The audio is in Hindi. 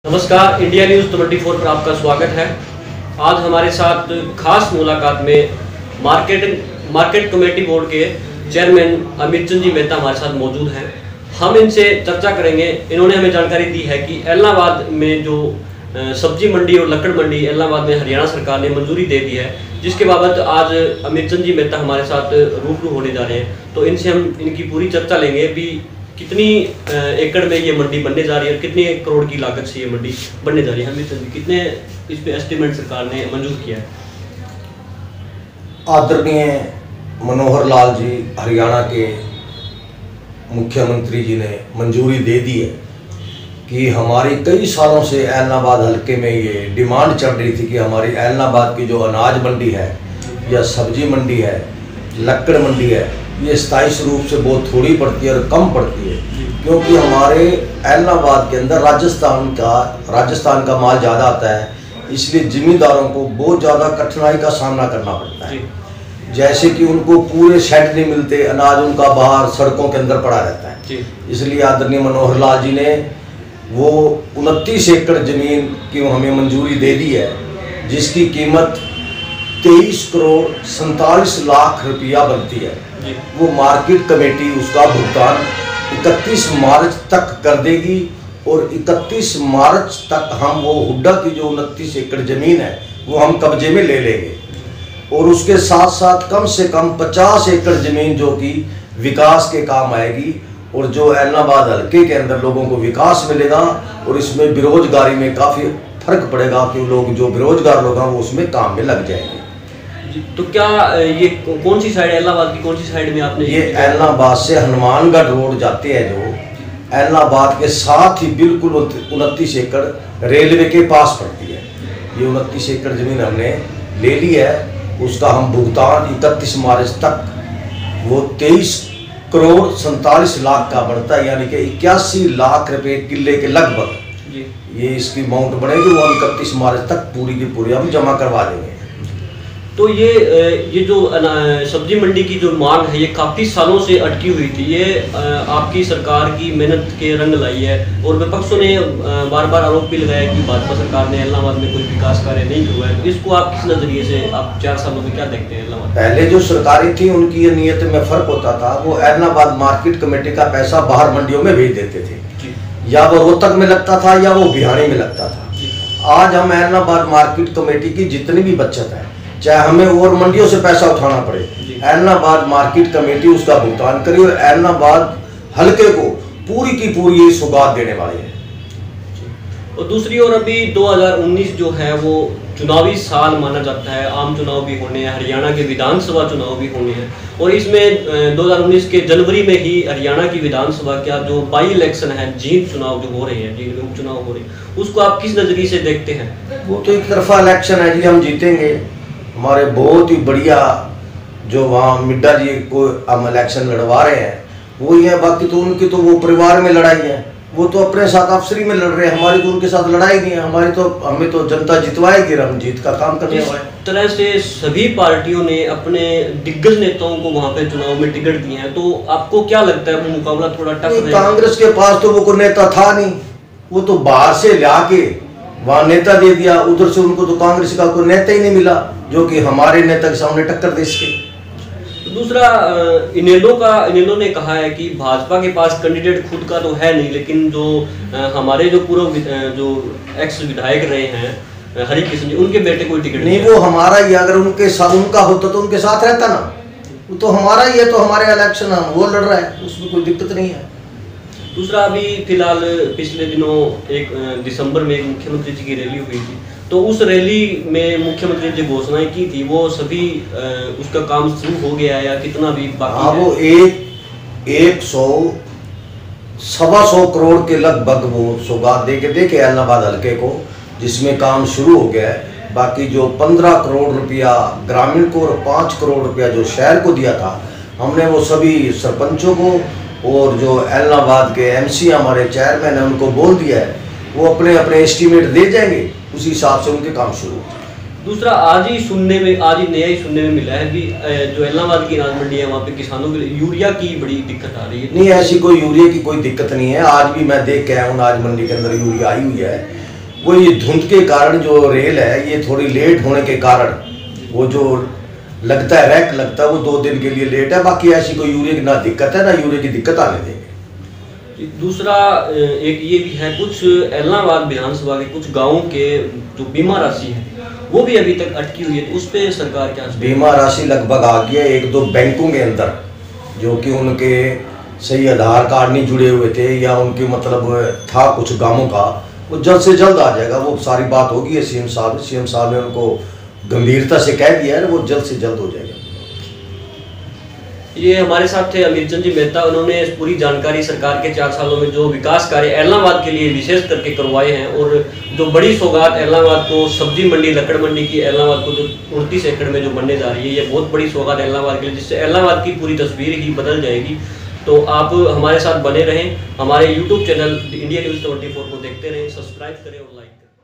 नमस्कार, इंडिया न्यूज़ 24 पर आपका स्वागत है। आज हमारे साथ खास मुलाकात में मार्केट कमेटी बोर्ड के चेयरमैन अमित चंद जी मेहता हमारे साथ मौजूद हैं। हम इनसे चर्चा करेंगे। इन्होंने हमें जानकारी दी है कि एलनाबाद में जो सब्जी मंडी और लकड़ मंडी एलनाबाद में हरियाणा सरकार ने मंजूरी दे दी है, जिसके बाबत आज अमित चंद जी मेहता हमारे साथ रूबरू होने जा रहे हैं। तो इनसे हम इनकी पूरी चर्चा लेंगे भी कितनी एकड़ में ये मंडी बनने जा रही है और कितने करोड़ की लागत से ये मंडी बनने जा रही है। अमित चंद जी, कितने इस पे एस्टिमेट सरकार ने मंजूर किया है? आदरणीय मनोहर लाल जी हरियाणा के मुख्यमंत्री जी ने मंजूरी दे दी है कि हमारी कई सालों से एलनाबाद हलके में ये डिमांड चल रही थी कि हमारी एलनाबाद की जो अनाज मंडी है या सब्जी मंडी है, लकड़ मंडी है, ये स्थायी रूप से बहुत थोड़ी पड़ती है और कम पड़ती है, क्योंकि हमारे एलनाबाद के अंदर राजस्थान का माल ज़्यादा आता है, इसलिए ज़मींदारों को बहुत ज़्यादा कठिनाई का सामना करना पड़ता है। जैसे कि उनको पूरे शेड नहीं मिलते, अनाज उनका बाहर सड़कों के अंदर पड़ा रहता है। इसलिए आदरणीय मनोहर लाल जी ने वो 29 एकड़ ज़मीन की हमें मंजूरी दे दी है, जिसकी कीमत 23 करोड़ 47 लाख रुपया बनती है। वो मार्केट कमेटी उसका भुगतान 31 मार्च तक कर देगी और 31 मार्च तक हम वो हुड्डा की जो 29 एकड़ ज़मीन है वो हम कब्जे में ले लेंगे और उसके साथ साथ कम से कम 50 एकड़ ज़मीन जो कि विकास के काम आएगी और जो एलनाबाद हल्के के अंदर लोगों को विकास मिलेगा और इसमें बेरोजगारी में काफ़ी फर्क पड़ेगा कि लोग जो बेरोजगार लोग हैं वो उसमें काम में लग जाएंगे। तो क्या ये कौन सी साइड, एलनाबाद की कौन सी साइड में आपने ये एलनाबाद से हनुमानगढ़ रोड जाते हैं, जो एलनाबाद के साथ ही बिल्कुल 29 एकड़ रेलवे के पास पड़ती है। ये 29 एकड़ ज़मीन हमने ले ली है, उसका हम भुगतान 31 मार्च तक वो 23 करोड़ 47 लाख का बढ़ता है, यानी कि 81 लाख रुपए किले के लगभग ये इसकी अमाउंट बढ़ेगी। वो हम 31 मार्च तक पूरी की पूरी हम जमा करवा देंगे। तो ये जो सब्जी मंडी की जो मांग है ये काफ़ी सालों से अटकी हुई थी। ये आपकी सरकार की मेहनत के रंग लाई है और विपक्षों ने बार बार आरोप भी लगाया कि भाजपा सरकार ने एलनाबाद में कोई विकास कार्य नहीं हुआ है। तो इसको आप किस नज़रिए से आप 4 सालों में क्या देखते हैं? एलनाबाद पहले जो सरकारें थी उनकी ये नीयत में फ़र्क होता था। वो एलनाबाद मार्केट कमेटी का पैसा बाहर मंडियों में भेज देते थे, या वो रोहतक में लगता था या वो बिहारी में लगता था। आज हम एलनाबाद मार्केट कमेटी की जितनी भी बचत है, चाहे हमें और मंडियों से पैसा उठाना पड़े, एलनाबाद मार्केट कमेटी उसका भुगतान करी और एलनाबाद हल्के को पूरी की पूरी सौगात देने वाली है। और दूसरी ओर अभी 2019 जो है वो चुनावी साल माना जाता है। आम चुनाव भी होने हैं, हरियाणा के विधानसभा चुनाव भी होने हैं और इसमें 2019 के जनवरी में ही हरियाणा की विधानसभा का जो बाई इलेक्शन है, जीत चुनाव जो हो रहे हैं, जिनमें उपचुनाव हो रहे हैं, उसको आप किस नज़रिए से देखते हैं? वो तो एक तरफा इलेक्शन है जी, हम जीतेंगे। हमारे बहुत ही बढ़िया जो वहाँ मिड्डा जी को हम इलेक्शन लड़वा रहे हैं वो ही है। बाकी तो उनकी तो वो परिवार में लड़ाई है, वो तो अपने साथ अफसरी में लड़ रहे हैं। हमारी तो उनके साथ लड़ाई नहीं है। हमारी तो हमें तो जनता जितवाएगी, हम जीत का काम करने वाले। इस तरह से सभी पार्टियों ने अपने दिग्गज नेताओं को वहाँ पे चुनाव में टिकट दिए हैं, तो आपको क्या लगता है वो मुकाबला थोड़ा टफ है? कांग्रेस के पास तो वो कोई नेता था नहीं, वो तो बाहर से ला के वहाँ नेता दे दिया। उधर से उनको तो कांग्रेस का कोई नेता ही नहीं मिला जो कि हमारे नेता के सामने टक्कर दे सके। दूसरा, इनेलो ने कहा है कि भाजपा के पास कैंडिडेट खुद का तो है नहीं, लेकिन जो हमारे जो पूर्व जो एक्स विधायक रहे हैं हरि कृष्ण जी, उनके बेटे कोई टिकट नहीं। वो हमारा ही, अगर उनके साथ उनका होता तो उनके साथ रहता ना। वो तो हमारा ही है, तो हमारे इलेक्शन हम वो लड़ रहा है, उसमें कोई दिक्कत नहीं है। दूसरा, अभी फिलहाल पिछले दिनों 1 दिसंबर में एक मुख्यमंत्री जी की रैली हुई थी, तो उस रैली में मुख्यमंत्री जी घोषणाएं की थी, वो सभी उसका काम शुरू हो गया या कितना भी बाकी है? वो 100-125 करोड़ के लगभग वो सौगात दे के एलनाबाद हल्के को, जिसमें काम शुरू हो गया है। बाकी जो 15 करोड़ रुपया ग्रामीण को और 5 करोड़ रुपया जो शहर को दिया था, हमने वो सभी सरपंचों को और जो एलनाबाद के एमसी हमारे चेयरमैन है उनको बोल दिया है। वो अपने अपने एस्टीमेट दे जाएंगे, उसी हिसाब से उनके काम शुरू हो। दूसरा, आज ही नया ही सुनने में मिला है कि जो एलनाबाद की अनाज मंडी है वहाँ पे किसानों के लिए यूरिया की बड़ी दिक्कत आ रही है। नहीं, ऐसी कोई यूरिया की कोई दिक्कत नहीं है। आज भी मैं देख के आया हूँ, अनाज मंडी के अंदर यूरिया आई हुई है। वो ये धुंध के कारण जो रेल है ये थोड़ी लेट होने के कारण वो जो लगता है रैक लगता है वो 2 दिन के लिए लेट है। बाकी ऐसी कोई यूरिया की ना दिक्कत है, ना यूरिया की दिक्कत आने देंगे। दूसरा एक ये भी है, कुछ एलनाबाद विधानसभा के कुछ गाँव के जो बीमा राशि है वो भी अभी तक अटकी हुई है, तो उस पर सरकार क्या? बीमा राशि लगभग आ गई है 1-2 बैंकों के अंदर, जो कि उनके सही आधार कार्ड नहीं जुड़े हुए थे या उनके मतलब था कुछ गांवों का, वो जल्द से जल्द आ जाएगा। वो सारी बात होगी है सीएम साहब ने उनको गंभीरता से कह दिया है, वो जल्द से जल्द हो जाएगा। ये हमारे साथ थे अमितचंद जी मेहता, उन्होंने इस पूरी जानकारी सरकार के 4 सालों में जो विकास कार्य एलनाबाद के लिए विशेष करके करवाए हैं, और जो बड़ी सौगात एलनाबाद को सब्जी मंडी लकड़ मंडी की एलनाबाद को जो 29 एकड़ में जो बनने जा रही है, ये बहुत बड़ी सौगात एलनाबाद के लिए, जिससे एलनाबाद की पूरी तस्वीर ही बदल जाएगी। तो आप हमारे साथ बने रहें, हमारे यूट्यूब चैनल इंडिया न्यूज़ 24 को देखते रहें, सब्सक्राइब करें और लाइक करें।